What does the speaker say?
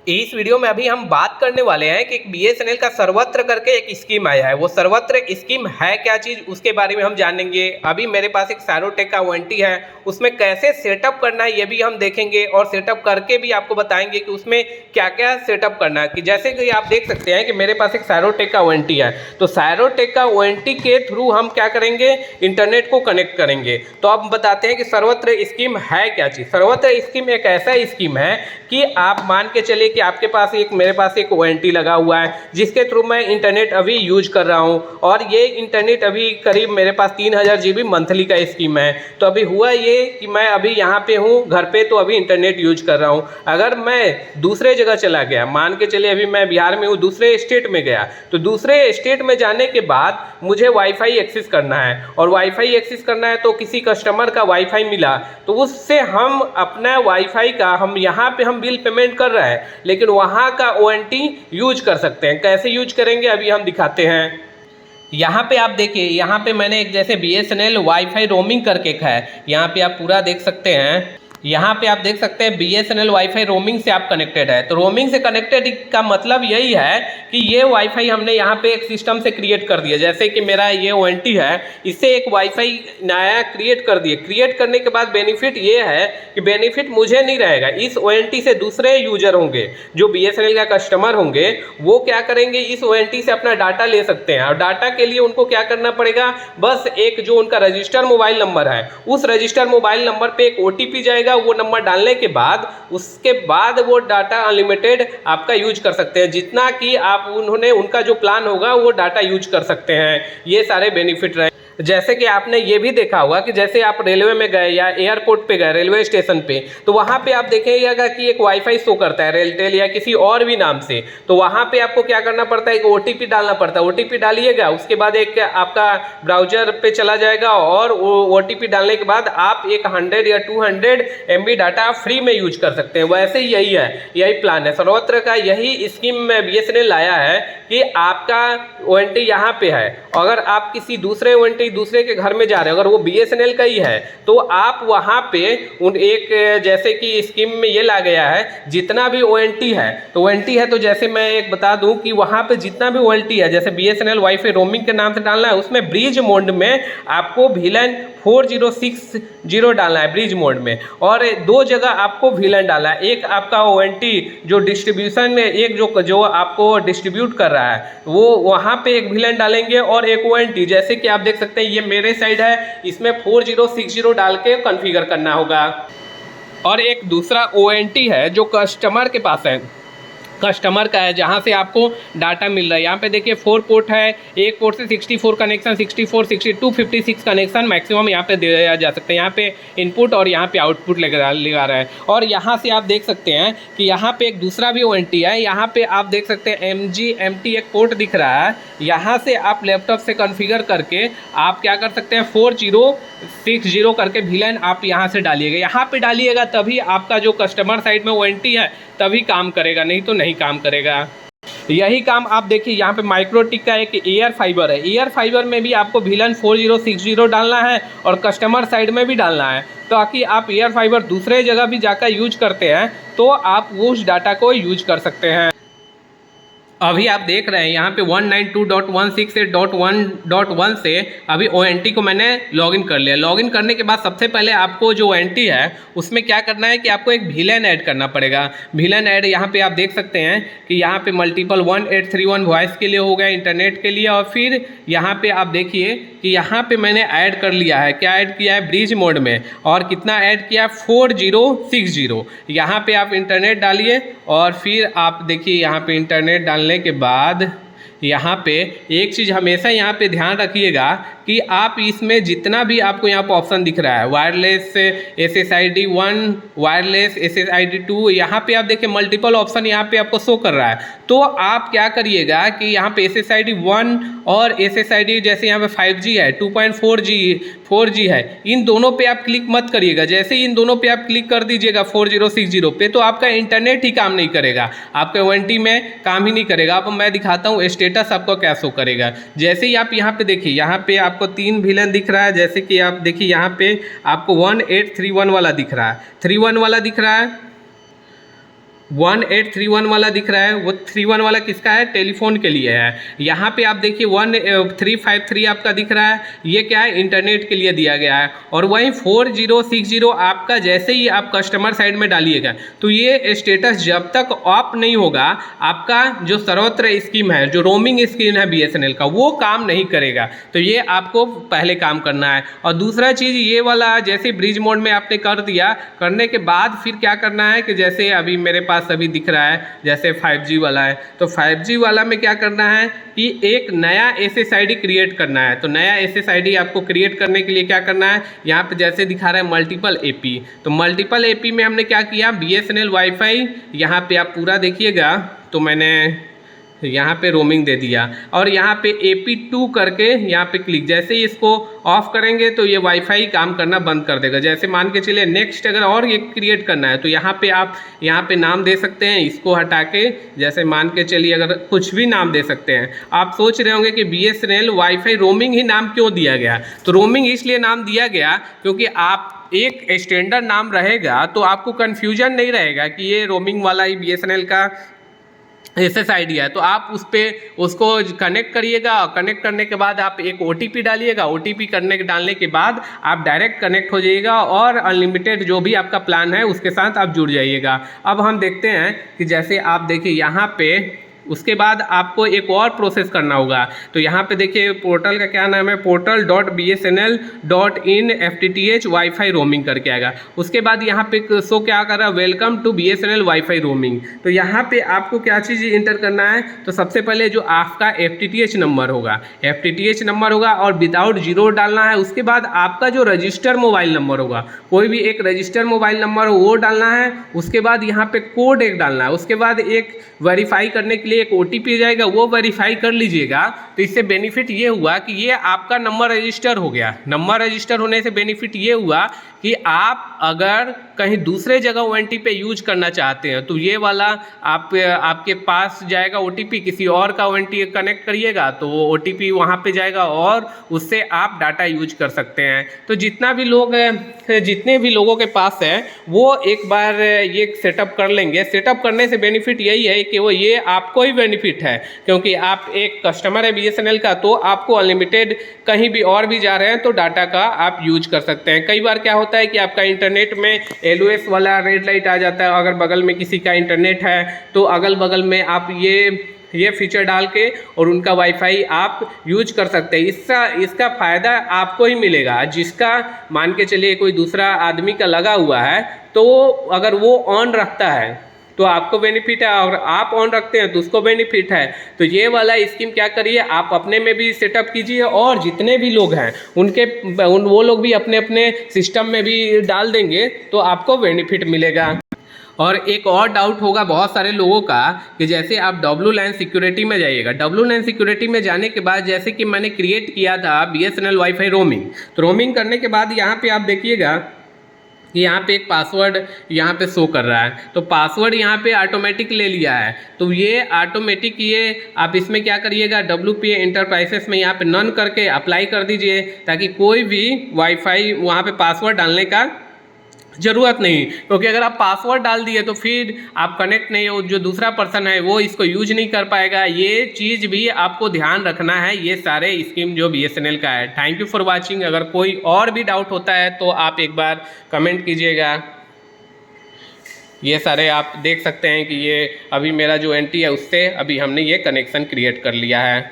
इस वीडियो में अभी हम बात करने वाले हैं कि एक बीएसएनएल का सर्वत्र करके एक स्कीम आया है। वो सर्वत्र स्कीम है क्या चीज़, उसके बारे में हम जानेंगे। अभी मेरे पास एक सैरोटेक का वारंटी है, उसमें कैसे सेटअप करना है ये भी हम देखेंगे और सेटअप करके भी आपको बताएंगे कि उसमें क्या क्या सेटअप करना है। कि जैसे कि आप देख सकते हैं कि मेरे पास एक सैरोटेक का वारंटी है, तो सैरोटेक का वारंटी के थ्रू हम क्या करेंगे, इंटरनेट को कनेक्ट करेंगे। तो अब बताते हैं कि सर्वत्र स्कीम है क्या चीज़। सर्वत्र स्कीम एक ऐसा स्कीम है कि आप मान के चलिए कि आपके पास मेरे पास एक वारंटी लगा हुआ है जिसके थ्रू मैं इंटरनेट अभी यूज कर रहा हूं, और ये इंटरनेट अभी करीब मेरे पास 3000 GB मंथली का स्कीम है। तो अभी हुआ ये कि मैं अभी यहाँ पे हूँ घर पे, तो अभी इंटरनेट यूज कर रहा हूँ। अगर मैं दूसरे जगह चला गया, मान के चलिए अभी मैं बिहार में हूँ, दूसरे स्टेट में गया, तो दूसरे स्टेट में जाने के बाद मुझे वाईफाई एक्सेस करना है, और वाईफाई एक्सेस करना है तो किसी कस्टमर का वाईफाई मिला, तो उससे हम अपना वाईफाई का हम यहाँ पे हम बिल पेमेंट कर रहे हैं, लेकिन वहाँ का वारंटी यूज कर सकते हैं। कैसे यूज करेंगे अभी हम दिखाते हैं। यहाँ पे आप देखिए, यहाँ पे मैंने एक जैसे बीएसएनएल वाईफाई रोमिंग करके है, यहाँ पे आप पूरा देख सकते हैं। यहाँ पे आप देख सकते हैं बीएसएनएल वाईफाई रोमिंग से आप कनेक्टेड है। तो रोमिंग से कनेक्टेड का मतलब यही है कि ये वाईफाई हमने यहाँ पे एक सिस्टम से क्रिएट कर दिया। जैसे कि मेरा ये वारंटी है, इससे एक वाईफाई नया क्रिएट कर दिए। क्रिएट करने के बाद बेनिफिट ये है कि बेनिफिट मुझे नहीं रहेगा, इस वारंटी से दूसरे यूजर होंगे जो बीएसएनएल का कस्टमर होंगे, वो क्या करेंगे, इस वारंटी से अपना डाटा ले सकते हैं। और डाटा के लिए उनको क्या करना पड़ेगा, बस एक जो उनका रजिस्टर मोबाइल नंबर है, उस रजिस्टर मोबाइल नंबर पे एक ओटीपी जाएगा। वो नंबर डालने के बाद उसके बाद वो डाटा अनलिमिटेड आपका यूज कर सकते हैं, जितना कि आप उनका जो प्लान होगा वो डाटा यूज कर सकते हैं। ये सारे बेनिफिट रहे। जैसे कि आपने ये भी देखा होगा कि जैसे आप रेलवे में गए या एयरपोर्ट पे गए, रेलवे स्टेशन पे, तो वहाँ पे आप देखेंगे कि एक वाईफाई शो करता है रेलटेल या किसी और भी नाम से। तो वहाँ पे आपको क्या करना पड़ता है, एक ओटीपी डालना पड़ता है। ओटीपी डालिएगा, उसके बाद एक आपका ब्राउजर पे चला जाएगा, और वो ओटीपी डालने के बाद आप एक 100 या 200 MB डाटा फ्री में यूज कर सकते हैं। वैसे ही यही है, यही प्लान है सर्वत्र का। यही स्कीम में बीएसएनएल लाया है कि आपका वारंटी यहाँ पे है, अगर आप किसी दूसरे वारंटी दूसरे के घर में जा रहे हो, अगर वो बीएसएनएल का ही है, तो आप वहाँ पे एक जैसे कि स्कीम में ये ला गया है, जितना भी वारंटी है, तो वारंटी है तो जैसे मैं एक बता दूं कि वहाँ पे जितना भी वारंटी है, जैसे बीएसएनएल वाईफाई रोमिंग के नाम से डालना है, उसमें ब्रिज मोड में आपको VLAN 4060 डालना है ब्रिज मोड में, और दो जगह आपको VLAN डालना है। एक आपका वारंटी जो डिस्ट्रीब्यूशन में, एक जो आपको डिस्ट्रीब्यूट कर रहा है, वो वहाँ पे एक VLAN डालेंगे, और एक वारंटी जैसे कि आप देख सकते हैं ये मेरे साइड है, इसमें 4060 डाल के कॉन्फ़िगर करना होगा। और एक दूसरा वारंटी है जो कस्टमर के पास है, कस्टमर का है, जहाँ से आपको डाटा मिल रहा है। यहाँ पे देखिए 4 पोर्ट है, एक पोर्ट से 64 कनेक्शन, 64, 62, 56 कनेक्शन मैक्सिमम यहाँ पे दिया जा सकते हैं। यहाँ पे इनपुट और यहाँ पे आउटपुट लगा रहा है। और यहाँ से आप देख सकते हैं कि यहाँ पे एक दूसरा भी वारंटी है। यहाँ पे आप देख सकते हैं MGMT एक पोर्ट दिख रहा है, यहाँ से आप लैपटॉप से कॉन्फ़िगर करके आप क्या कर सकते हैं, 4060 करके VLAN आप यहाँ से डालिएगा। यहाँ पे डालिएगा तभी आपका जो कस्टमर साइड में वारंटी है तभी काम करेगा, नहीं तो नहीं काम करेगा। यही काम आप देखिए, यहाँ पे माइक्रोटिक का एक एयर फाइबर है, एयर फाइबर में भी आपको VLAN 4060 डालना है और कस्टमर साइड में भी डालना है, ताकि आप एयर फाइबर दूसरे जगह भी जाकर यूज करते हैं तो आप उस डाटा को यूज कर सकते हैं। अभी आप देख रहे हैं यहाँ पे 192.168.1.1 से अभी वारंटी को मैंने लॉगिन कर लिया। लॉगिन करने के बाद सबसे पहले आपको जो वारंटी है उसमें क्या करना है कि आपको एक VLAN ऐड करना पड़ेगा। VLAN ऐड यहाँ पे आप देख सकते हैं कि यहाँ पे मल्टीपल 1831 वॉइस के लिए हो गया, इंटरनेट के लिए, और फिर यहाँ पे आप देखिए कि यहाँ पे मैंने ऐड कर लिया है। क्या ऐड किया है, ब्रिज मोड में, और कितना ऐड किया, 4060। यहाँ पे आप इंटरनेट डालिए, और फिर आप देखिए यहाँ पे इंटरनेट डालने के बाद यहाँ पे एक चीज़ हमेशा यहाँ पे ध्यान रखिएगा कि आप इसमें जितना भी आपको यहाँ पर ऑप्शन दिख रहा है, वायरलेस SSID 1, वायरलेस SSID 2, यहाँ पे आप देखिए मल्टीपल ऑप्शन यहाँ पे आपको शो कर रहा है। तो आप क्या करिएगा कि यहाँ पे SSID 1 और SSID जैसे यहाँ पे 5G है, 2.4G है, इन दोनों पे आप क्लिक मत करिएगा। जैसे इन दोनों पे आप क्लिक कर दीजिएगा 4060 पे, तो आपका इंटरनेट ही काम नहीं करेगा, आपके वारंटी में काम ही नहीं करेगा। अब मैं दिखाता हूँ स्टेटस आपको क्या शो करेगा। जैसे ही आप यहाँ पे देखिए, यहाँ पे आपको 3 VLAN दिख रहा है। जैसे कि आप देखिए यहाँ पे आपको 1831 वाला दिख रहा है, 31 वाला दिख रहा है, 1831 वाला दिख रहा है, वो 31 वाला किसका है? टेलीफोन के लिए है। यहाँ पे आप देखिए 1353 आपका दिख रहा है, ये क्या है? इंटरनेट के लिए दिया गया है। और वहीं 4060 आपका जैसे ही आप कस्टमर साइड में डालिएगा तो ये स्टेटस जब तक ऑफ नहीं होगा आपका जो सर्वत्र स्कीम है, जो रोमिंग स्कीम है BSNL का, वो काम नहीं करेगा। तो ये आपको पहले काम करना है। और दूसरा चीज़ ये वाला जैसे ब्रिज मोड में आपने कर दिया, करने के बाद फिर क्या करना है कि जैसे अभी मेरे पास अभी दिख रहा है जैसे 5G वाला है, तो 5G वाला में क्या करना है कि एक नया SSID क्रिएट करना है। तो नया SSID आपको क्रिएट करने के लिए क्या करना है, यहाँ पे जैसे दिखा रहा है मल्टीपल AP, तो मल्टीपल AP में हमने क्या किया, BSNL वाईफाई यहाँ पे आप पूरा देखिएगा, तो मैंने यहाँ पे रोमिंग दे दिया और यहाँ पे AP2 करके यहाँ पे क्लिक, जैसे ही इसको ऑफ करेंगे तो ये वाईफाई काम करना बंद कर देगा। जैसे मान के चलिए नेक्स्ट अगर और ये क्रिएट करना है तो यहाँ पे आप यहाँ पे नाम दे सकते हैं, इसको हटा के जैसे मान के चलिए अगर कुछ भी नाम दे सकते हैं। आप सोच रहे होंगे कि BSNL वाईफाई रोमिंग ही नाम क्यों दिया गया, तो रोमिंग इसलिए नाम दिया गया क्योंकि आप एक स्टैंडर्ड नाम रहेगा तो आपको कन्फ्यूजन नहीं रहेगा कि ये रोमिंग वाला ही BSNL का SSID है। तो आप उस पर उसको कनेक्ट करिएगा, कनेक्ट करने के बाद आप एक OTP डालिएगा, OTP डालने के बाद आप डायरेक्ट कनेक्ट हो जाइएगा और अनलिमिटेड जो भी आपका प्लान है उसके साथ आप जुड़ जाइएगा। अब हम देखते हैं कि जैसे आप देखिए यहाँ पे उसके बाद आपको एक और प्रोसेस करना होगा। तो यहाँ पे देखिए पोर्टल का क्या नाम है, portal.bsnl.in FTTH वाईफाई रोमिंग करके आएगा। उसके बाद यहाँ पे शो क्या कर रहा है, welcome to BSNL wifi roaming. तो यहाँ पे आपको क्या चीज़ इंटर करना है, तो सबसे पहले जो आपका FTTH नंबर होगा, FTTH नंबर होगा और विदाउट जीरो डालना है। उसके बाद आपका जो रजिस्टर मोबाइल नंबर होगा, कोई भी एक रजिस्टर मोबाइल नंबर हो वो डालना है। उसके बाद यहाँ पे कोड एक डालना है। उसके बाद एक वेरीफाई करने के लिए एक OTP जाएगा, वो वेरीफाई कर लीजिएगा। तो इससे बेनिफिट ये हुआ कि ये आपका नंबर रजिस्टर हो गया। नंबर रजिस्टर होने से बेनिफिट ये हुआ कि आप अगर कहीं दूसरे जगह ONT पे यूज करना चाहते हैं तो ये वाला आपके पास जाएगा OTP, किसी और का ONT कनेक्ट करिएगा तो वो OTP वहाँ पे जाएगा और उससे आप डाटा यूज कर सकते हैं। तो जितने भी लोगों के पास है वो एक बार ये सेटअप कर लेंगे। सेटअप करने से बेनिफिट यही है कि वो ये आपको ही बेनिफिट है, क्योंकि आप एक कस्टमर है BSNL का तो आपको अनलिमिटेड कहीं भी और भी जा रहे हैं तो डाटा का आप यूज कर सकते हैं। कई बार क्या होता है कि आपका इंटरनेट में LOS वाला रेड लाइट आ जाता है, अगर बगल में किसी का इंटरनेट है तो अगल बगल में आप ये फीचर डाल के और उनका वाईफाई आप यूज कर सकते हैं। इसका फ़ायदा आपको ही मिलेगा। जिसका मान के चलिए कोई दूसरा आदमी का लगा हुआ है तो अगर वो ऑन रखता है तो आपको बेनिफिट है और आप ऑन रखते हैं तो उसको बेनिफिट है। तो ये वाला स्कीम क्या करिए, आप अपने में भी सेटअप कीजिए और जितने भी लोग हैं वो लोग भी अपने अपने सिस्टम में भी डाल देंगे तो आपको बेनिफिट मिलेगा। और एक और डाउट होगा बहुत सारे लोगों का कि जैसे आप WLAN सिक्योरिटी में जाइएगा, WLAN सिक्योरिटी में जाने के बाद जैसे कि मैंने क्रिएट किया था BSNL वाईफाई रोमिंग, तो रोमिंग करने के बाद यहाँ पे आप देखिएगा कि यहाँ पे एक पासवर्ड यहाँ पे शो कर रहा है। तो पासवर्ड यहाँ पे ऑटोमेटिक ले लिया है। तो ये ऑटोमेटिक आप इसमें क्या करिएगा, WPA इंटरप्राइजेस में यहाँ पे नन करके अप्लाई कर दीजिए ताकि कोई भी वाईफाई वहाँ पे पासवर्ड डालने का ज़रूरत नहीं। क्योंकि अगर आप पासवर्ड डाल दिए तो फिर आप कनेक्ट नहीं हो, जो दूसरा पर्सन है वो इसको यूज नहीं कर पाएगा। ये चीज़ भी आपको ध्यान रखना है, ये सारे स्कीम जो BSNL का है। Thank you for watching. अगर कोई और भी डाउट होता है तो आप एक बार कमेंट कीजिएगा। ये सारे आप देख सकते हैं कि ये अभी मेरा जो NT है उससे अभी हमने ये कनेक्शन क्रिएट कर लिया है।